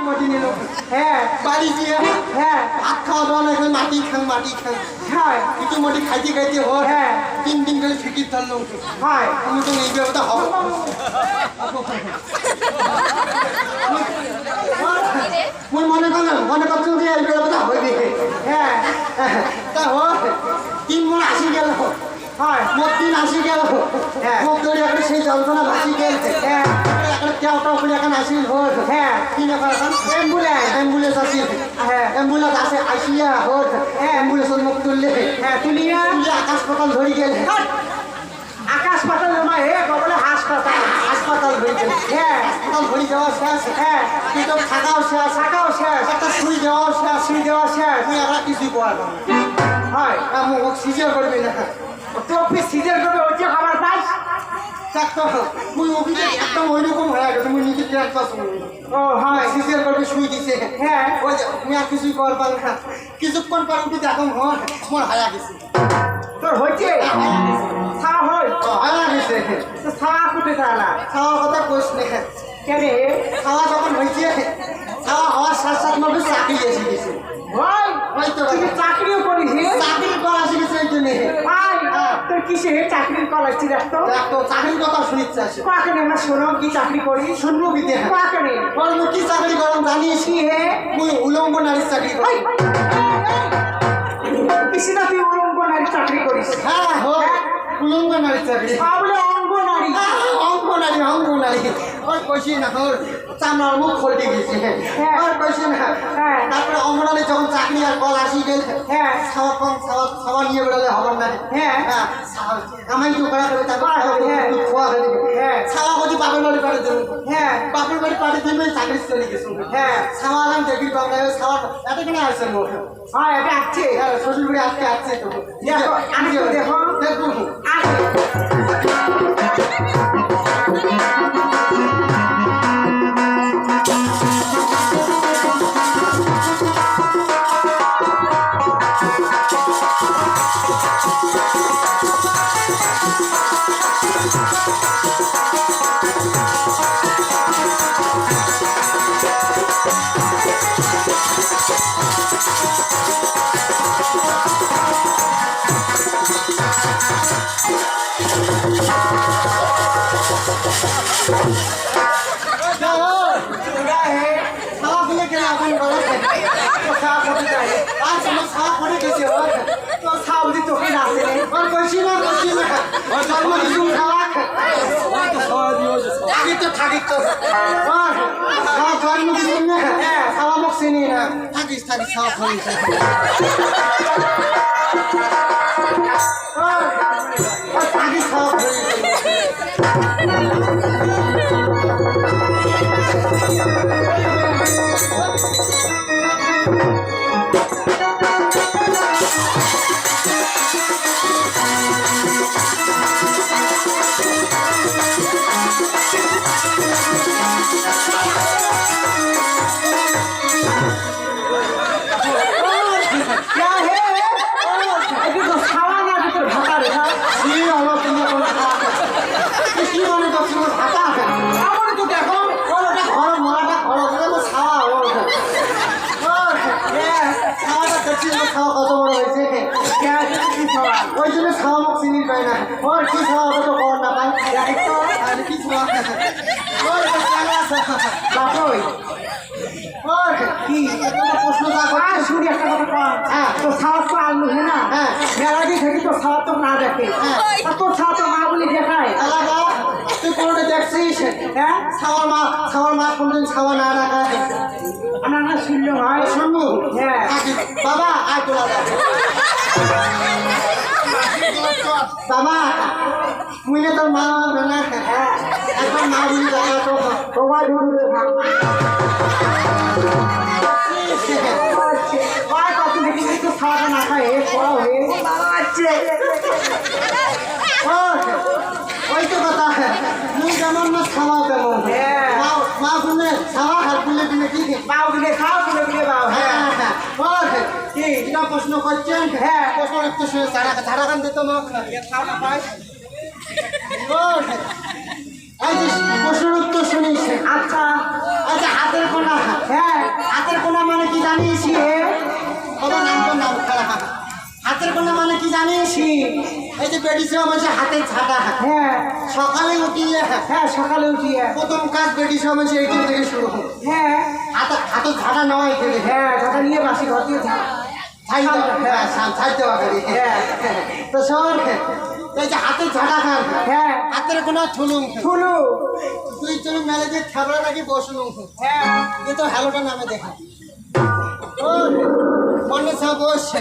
মাটি নিল হ্যাঁ বাড়ি গিয়ে হ্যাঁ ভাত খাওয়া দাওয়া না করে মাটি খাং হ্যাঁ কিছু মাটি খাইতে খাইতে হয় হ্যাঁ 3 দিন করে ফিকির ধরলো হ্যাঁ আমি তো এই ব্যবস্থা হবে মনে করছো যে এই ব্যবস্থা হবে হ্যাঁ তা হয় 3 মণ আসি গেল হয় মোট 3 আসি গেল হ্যাঁ মোট ধরে এখন সেই যন্ত্রণা ভাসি গেছে হ্যাঁ এখন কেউটা করে এখন আসি হয় হ্যাঁ কি ব্যাপার এখন অ্যাম্বুলেন্স আসি হ্যাঁ অ্যাম্বুলেন্স আসে আসিয়া হয় হ্যাঁ অ্যাম্বুলেন্সের মুখ তুললে হ্যাঁ তুলিয়া আকাশ পাতাল ধরে গেলে আকাশ পাতাল নয় হে বলে হাসপাতাল ধরে গেলে হ্যাঁ হাসপাতাল ধরে যাওয়া শেষ হ্যাঁ কিন্তু থাকাও শেষ একটা শুই দেওয়া শেষ তুই আমরা কিছুই করার হয় আমি সিজার করবি না তো সিজার করবে ওই যে খাবার পাইস মুই অভিযোগ একদম ওইরকম হয়ে গেছে মুই নিজে ট্র্যাক পাস ও হয় সিজার করবে শুই দিছে হ্যাঁ ওই যে আমি আর কিছুই করবার না কিছুক্ষণ পর উঠে দেখো হয় মোর হায়া গেছে তোর হয়েছে ছাওয়া হয় হায়া গেছে তো ছাওয়া কুটে চালা ছাওয়া কথা কোস নে কেন ছাওয়া যখন হয়েছে ছাওয়া হওয়ার সাথে মধ্যে চাকরি এসে গেছে ভাই ভাই তো চাকরিও করিস চাকরি করা শিখেছে এই জন্য তোর কিসে চাকরির কল আসছি দেখতো চাকরির কথা শুনিচ্ছে আসে কাকে আমরা শোনো কি চাকরি করি শুনবো কি দেখ কাকে বলবো কি চাকরি করম জানিস কি হে তুই উলঙ্গ নারীর চাকরি করি কিসে না তুই উলঙ্গ নারীর চাকরি করিস হ্যাঁ উলঙ্গ নারীর চাকরি বলে অঙ্গ নারী ওর কইছি না তোর চামড়ার মুখ খোলতে গেছে আর কইছি না তারপরে অঙ্গনারী যখন চাকরি আর কল আসি গেল হ্যাঁ খাওয়া নিয়ে বেরোলে হবার না হ্যাঁ আমায় তো করা করে তারপর খোয়া হয়ে যাবে হ্যাঁ ছাওয়া হচ্ছে বাপের বাড়ি পাঠিয়ে দেবে হ্যাঁ বাপের বাড়ি পাঠিয়ে দেবে চাকরি চলে গেছে হ্যাঁ ছাওয়া আলাম দেখবি বাবা ছাওয়া এত কেন আসছে হ্যাঁ এটা আসছে শ্বশুর বাড়ি আসছে তো আমি দেখো দেখবো ওই জন্য খাওয়া মুখ চিনি পায় না ওর কি খাওয়া তো কর না পাই কি খাওয়া কি প্রশ্ন শুনি একটা কথা হ্যাঁ তোর খাওয়ার তো আলু হে না হ্যাঁ মেলা দিয়ে থাকি তোর খাওয়ার তো না দেখে আর তোর খাওয়া তো মা বলি দেখায় তুই কোনোটা দেখছিস হ্যাঁ খাওয়ার মা কোনদিন খাওয়া না রাখা আমার না শুনলো ভাই শুনবো হ্যাঁ বাবা আয় তোলা বাবা মুইলে তোর মা না একবার মা বলি দেখা তো তোমার দূরে ভাগ কত দেখি একটু খাওয়া না খায় পড়া হয়ে আছে ওই তো কথা মুই যেমন না খাওয়া তেমন মা বলে খাওয়া হাত বলে দিলে কি পাও দিলে খাও বলে বাও হ্যাঁ কি এটা প্রশ্ন করছেন হ্যাঁ প্রশ্ন একটু শুনে ঝাড়া খান দিত না খাওয়া না পাই এই যে প্রশ্নের উত্তর শুনিস আচ্ছা হাতের কোনা হ্যাঁ জানিস বাবা নাম তো নাম খারাপ হাতের কোনা মানে কি জানিস এই যে বেডিসে আমার হাতের ছাটা হ্যাঁ সকালে উঠিয়ে হ্যাঁ সকালে উঠিয়ে প্রথম কাজ বেডিসে আমার এইখান থেকে শুরু হ্যাঁ হাতে ছাটা নয় এখানে হ্যাঁ ছাটা নিয়ে বাসি ঘর দিয়ে ছাড়তে হবে হ্যাঁ তো শোন এই যে হাতের ছাটা খান হ্যাঁ হাতের কোনো ছুলুম ছুলু তুই চলুন মেলে যে খাবার নাকি বসলুম হ্যাঁ এ তো হ্যালোটা নামে দেখা মনে সব বসে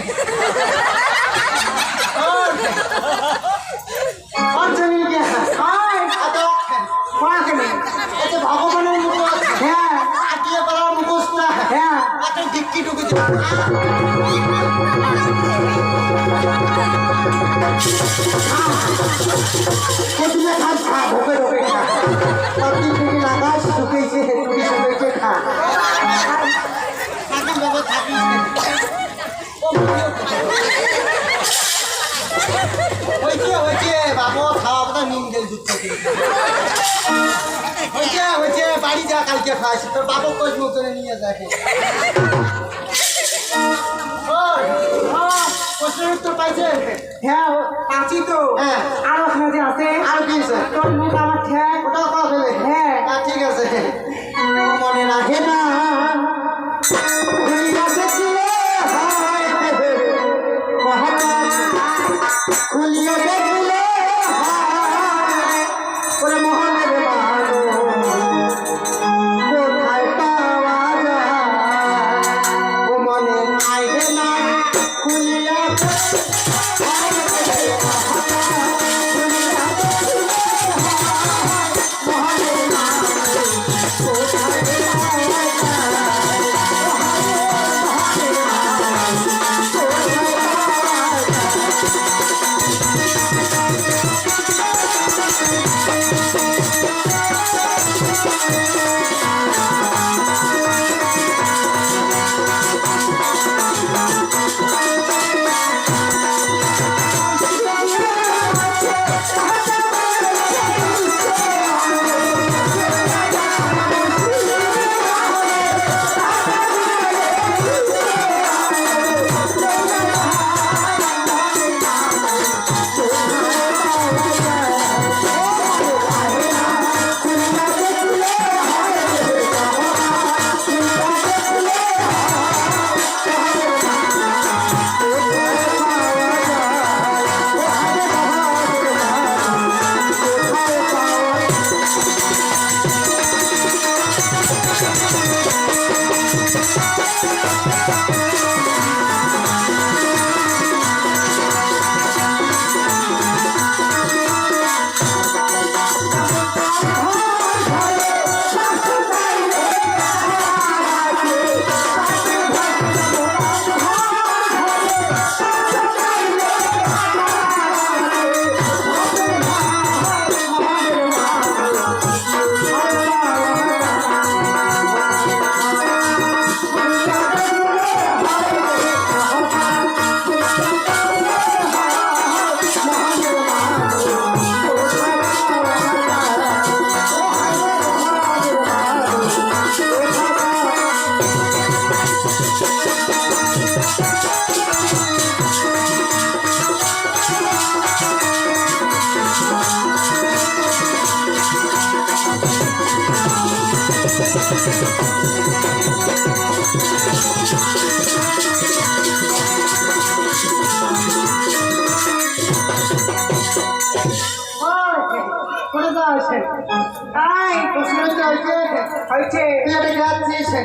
ভগবানের মুখোশ হ্যাঁ আটিয়ে করার মুখোশটা হ্যাঁ একটা ডিক্কি ঢুকে বাড়ি যা কালকে খাস তোর বাবা কোচ মতনে নিয়ে যায় প্রশ্নের উত্তর পাইছে হ্যাঁ পাচ্ছি তো হ্যাঁ আরো ওখানে আছে আরো কি আছে তোর মুখ আমার ঠ্যাং ওটাও পাওয়া ফেলে হ্যাঁ ঠিক আছে মনে রাখে না খুলিয়ে দেখলে ওরে মোহনের মানো কোথায় পাওয়া যায় ও মনে আইবে না খুলিয়া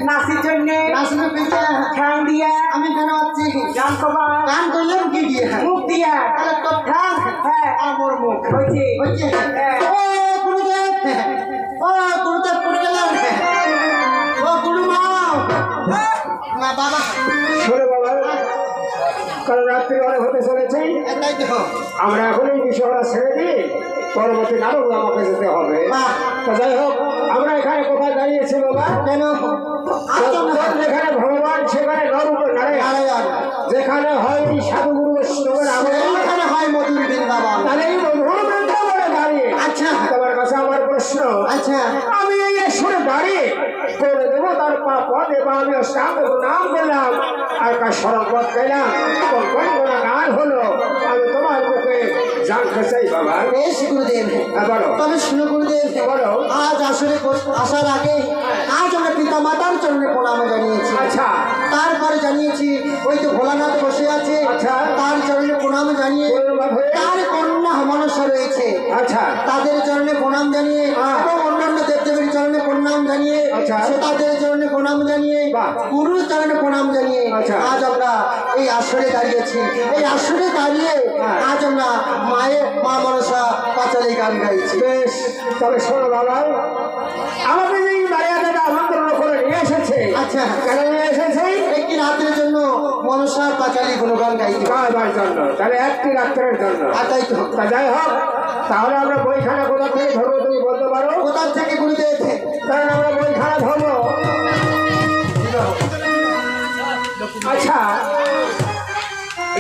নাচির জন্য ঠ্যাং দিয়ে আমি কেন আছি গান কবা গান করলাম কি দিয়ে মুখ দিয়ে তাহলে তোর ঠ্যাং হ্যাঁ আমার মুখ হয়েছে হয়েছে ও গুরুদেব পড়ে গেলাম ও গুরু মা না বাবা শোনো বাবা কাল রাত্রি অনেক হতে চলেছে আমরা এখন এই বিষয়টা ছেড়ে দিই পরবর্তী নাটক আমাকে যেতে হবে তো যাই হোক আমরা এখানে কোথায় দাঁড়িয়েছি বাবা কেন যেখানে ভগবান সেখানে নরূপে নারায়ণ যেখানে হয় সাধুগুরু বৈষ্ণবের এখানে হয় মধুর বৃন্দাবন তাহলে এই মধুর বৃন্দাবনে দাঁড়িয়ে আচ্ছা তোমার কাছে আমার প্রশ্ন আচ্ছা আমি এই শুনে দাঁড়িয়ে করে দেবো দেবতার পদে বা আমি অষ্টাঙ্গ নাম করলাম আর কার স্মরণ পথ গেলাম এবং কোন গান হলো আমি তোমার মুখে জানতে চাই বাবা। বেশ গুরুদেব, বলো। তবে শুনো গুরুদেব, বলো। আজ আসলে আসার আগে আজ আমরা পিতা মাতার চরণে প্রণাম জানিয়েছি। আচ্ছা। তারপরে জানিয়েছি ওই তো ভোলানাথ বসে আছে, আচ্ছা। তার চরণে প্রণাম জানিয়ে তার কন্যা মনসা রয়েছে, আচ্ছা। তাদের চরণে প্রণাম জানিয়ে এবং অন্যান্য দেবদেবীর চরণে প্রণাম জানিয়ে আচ্ছা। তাদের চরণে প্রণাম জানিয়ে বাহ। গুরুর চরণে প্রণাম জানিয়ে আচ্ছা। আজ আমরা এই আসরে দাঁড়িয়েছি। এই আসরে দাঁড়িয়ে আজ আমরা মায়ের মা মনসা পাঁচালী গান গাইছি। বেশ, তবে শোনো বাবা, আমাকে এই মারিয়াদাটা আমন্ত্রণ করে নিয়ে এসেছে। আচ্ছা, কেন নিয়ে এসেছে? একটি রাতের জন্য মনসা পাঁচালী গুণগান গাইতে। গাইবার জন্য, তাহলে একটি রাত্রের জন্য। আর তাই তো, তা যাই হোক, তাহলে আমরা বইখানা কোথা থেকে ধরবো তুমি বলতে পারো? কোথা থেকে গুরুদেব? কারণ আমরা বইখানা ধরবো। আচ্ছা,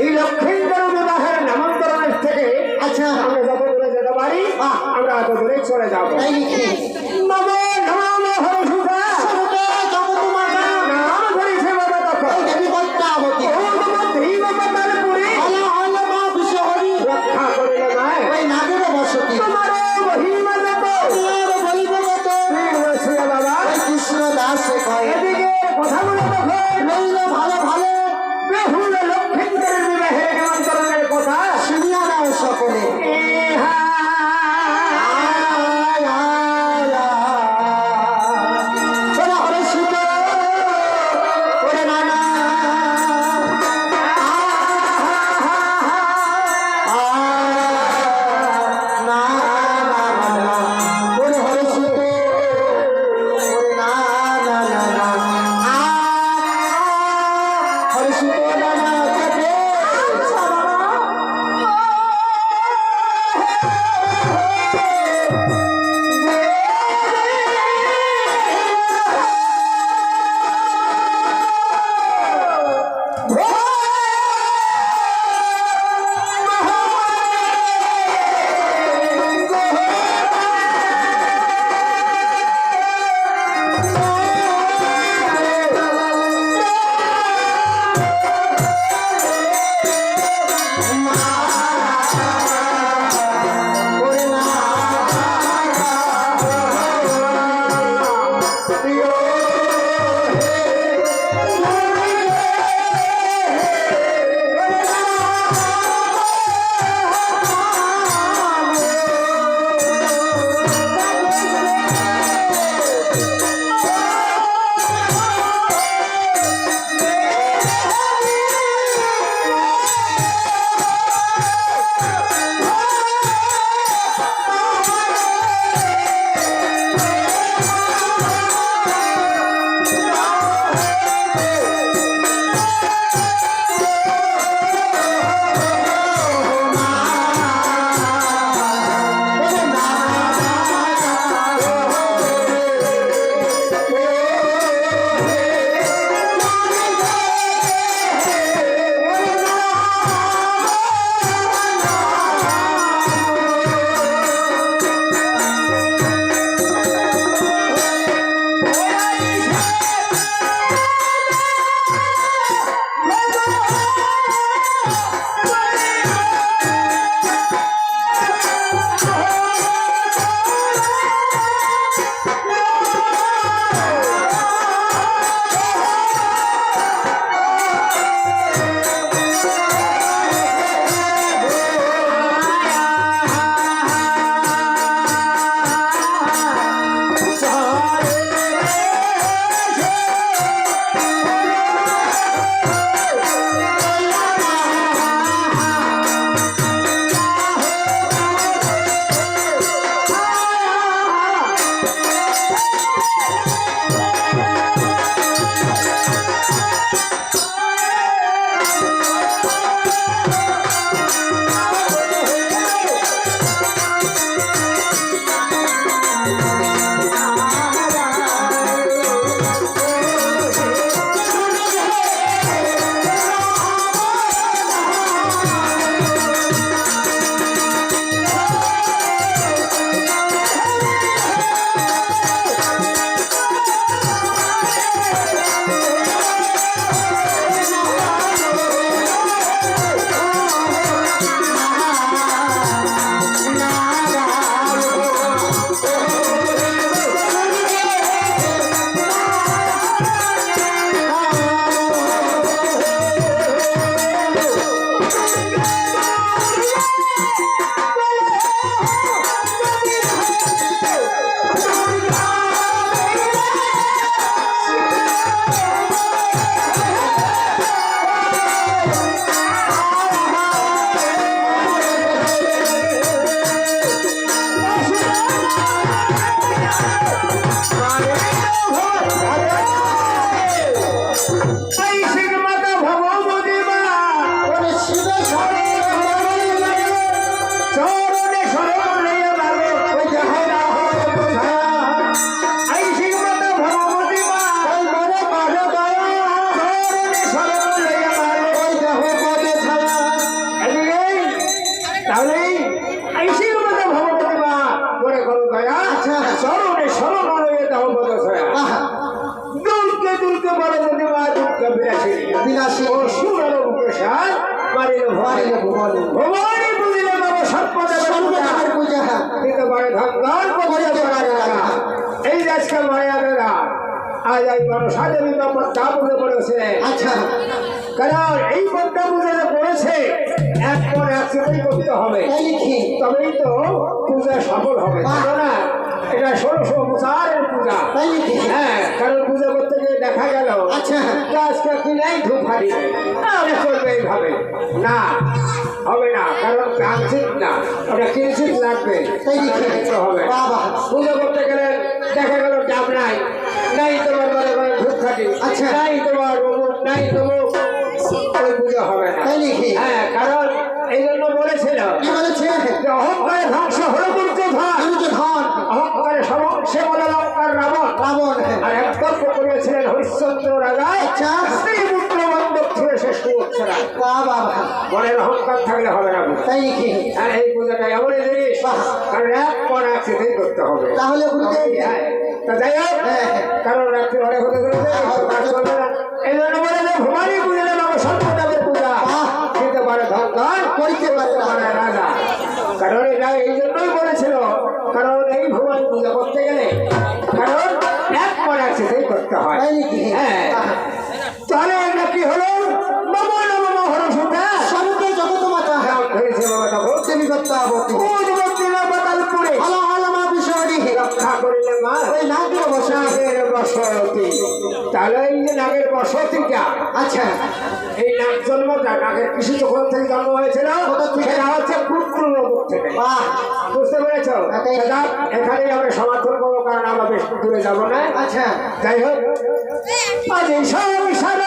এই লক্ষ্মীন্দর বিবাহের নামান্তরণের থেকে আচ্ছা, আমরা যত দূরে যেতে পারি আমরা তত দূরে চলে যাবো। তাই নাকি? নমো নমো হরসুধা সর্বে জগৎমাতা নাম ধরেছে বাবা তখন। এই দেবী পদ্মাবতী ওম নমঃ দেবতার পুরী হলো হলো মা বিশ্বহরি রক্ষা করিলে মায় ওই নাগের বসতি তোমার মহিমা যত তোমার বলিব কত বীর বসিয়া বাবা ওই কৃষ্ণ দাস কয় এদিকে কথা বলে তখন রইল ভালো ভালো বেহুল লক্ষ্মীন্দরের বিবাহের নামান্তরণের কথা শুনিয়া নাও সকলে। ইহা আয় আয় আইসিক মাতা ভগবতী মা ওরে শিবে সরে চরণে শরণ লইয়া লাগে ওই দেহে না হয় বোঝা আইসিক মাতা ভগবতী মা ওই মনে মারে দয়া চরণে শরণ লইয়া লাগে ওই দেহ পদে ছায়া এদিকে তাহলে আইসিক মাতা ভগবতী মা মনে করো দয়া আচ্ছা। চরণে শরণ লইয়া দাও বদ ছয়া আহা দুর্গে দুর্গে ভগবতী মা দুর্গা বিরাসী বিনাশী ও সুর প্রসাদ মারিল মারিল ভুবন ভবানী বুঝিলে বাবা সর্বদেবের সর্বদেবের পূজা দিতে পারে ধন করতে পারে না এই আজকাল মায়াদেরা আজ এই বড় সাধের পদ্মা বুঝে পড়েছে আচ্ছা কারণ এই পদ্মা বুঝে যে পড়েছে এক পর একসাথেই করতে হবে তাই লিখি তবেই তো পূজা সফল হবে জানো না এটা 1600 পূজা তাই লিখি হ্যাঁ কারণ পূজা করতে গিয়ে দেখা গেল আচ্ছা আজকে কি নাই ধূপ হারিয়ে তাহলে চলবে এইভাবে না হবে না কারণ কাঞ্চিত না ওটা কিঞ্চিত লাগবে তাই লিখি দেখতে হবে বাবা পূজা করতে গেলে দেখা গেল ডাব নাই নাই তোমার মনে করে ধূপ খাটি আচ্ছা। নাই তোমার অমুক নাই তমুক ওই পূজা হবে না তাই লিখি হ্যাঁ কারণ এই জন্য বলেছিল কি বলেছে যে অহংকারে ধ্বংস হলো দুর্যোধন ধন অহংকারে সে বলে লঙ্কার রাবণ রাবণ আর এক তর্ক করেছিলেন হরিশ্চন্দ্র রাজা আচ্ছা। স্ত্রী পুত্র বান্ধব ছিল শেষ হচ্ছেরা বাবা মনের অহংকার থাকলে হবে না তাই লিখি আর এই পূজাটা এমনই জিনিস কারণ এক পর একসাথেই করতে হবে তাহলে বুঝতে হ্যাঁ, তা যাই হোক কারণ রাত্রি অনেক হতে চলেছে কাজ করবে না এই জন্য বলে যে ভবানী পূজা বাবা সর্বদেবের পূজা দিতে পারে ধন ধন করতে পারে না। পারে রাজা কারণ এটা এই জন্যই বলেছিল কারণ এই ভবানী পূজা করতে গেলে কারণ এক পর একসাথেই করতে হয় তাই নাকি? হ্যাঁ তাহলে এটা কি হলো নম নম হরসুতা সমুদ্র জগত মাতা ধরেছে বাবা তখন দেবী দত্তাবতী বাতালপুরে হলো হলো মা বিশ্বরী রক্ষা করিলে মা ওই নাগের বসা নাগের বসতি তাহলে এই যে নাগের বসতিটা আচ্ছা এই নাগ জন্মটা নাগের কৃষি যখন থেকে জন্ম হয়েছিল সেটা হচ্ছে কুকুর থেকে বাহ বুঝতে পেরেছ সেটা এখানেই আমরা সমর্থন করবো কারণ আমরা বেশ দূরে যাবো না আচ্ছা যাই হোক আজ এই সংসার